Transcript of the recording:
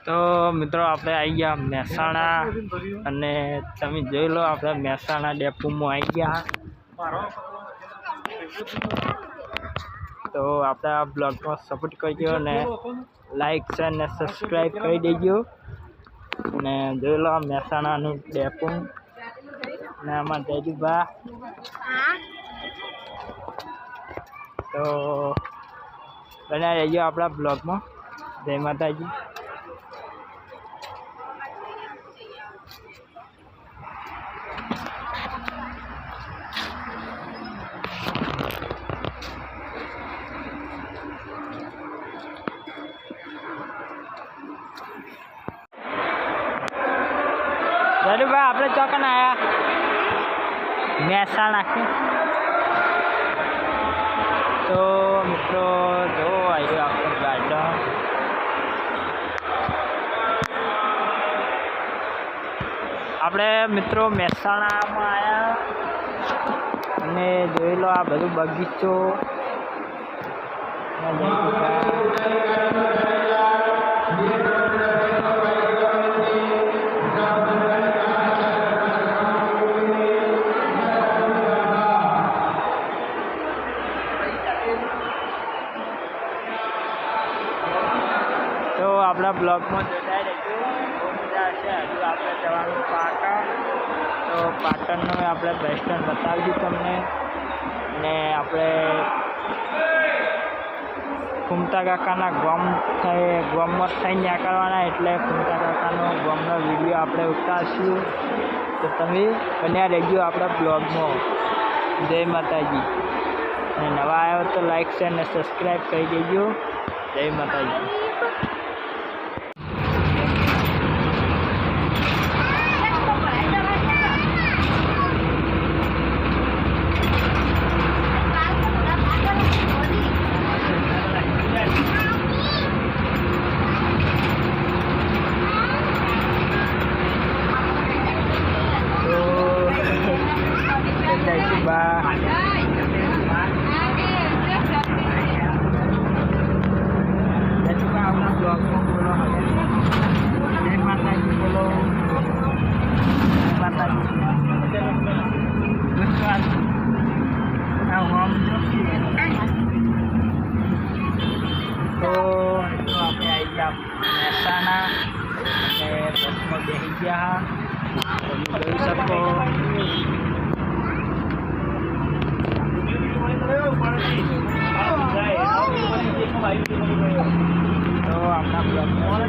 તો મિત્રો આપણે આવી ગયા મહેસાણા અને તમે જોઈ લો આપણે મહેસાણા ડેપોમાં આવી ગયા. તો આપણે આ બ્લોગમાં સપોર્ટ કરજો અને લાઈક શેર અને સબસ્ક્રાઈબ કરી દેજો. અને જોઈ લો મહેસાણાનું ડેપો અને આમાં જયદીપા. તો બના રહેજો આપણા બ્લોગમાં. જય માતાજી. જયદીપા આપણે ચોકન આવ્યા મહેસાણા. તો મિત્રો જો આવ્યું આપણું ગાર્ડન. આપણે મિત્રો મહેસાણામાં આવ્યા અને જોઈ લો આ બધું બગીચો. તો આપણા બ્લોગમાં જોડાઈ રહેજો. બહુ મજા આવશે. હજુ આપણે જવાનું પાટણ. તો પાટણનું આપણે બસ સ્ટેન્ડ બતાવીશું તમને. અને આપણે ફૂમતા કાકાના ગામમાં થઈને નીકળવાના, એટલે ફૂમતા કાકાનો ગામનો વિડીયો આપણે ઉતારશું. તો તમે બન્યા રહેજો આપણા બ્લોગમાં. જય માતાજી. અને નવા આવ્યો તો લાઈક શેર અને સબસ્ક્રાઈબ કરી દેજો. જય માતાજી. તો આપણે આવી ગયા મહેસાણા અને બસમાં બેસી ગયા. તમે જોઈ શકો. તો આપણા બ્લોગમાં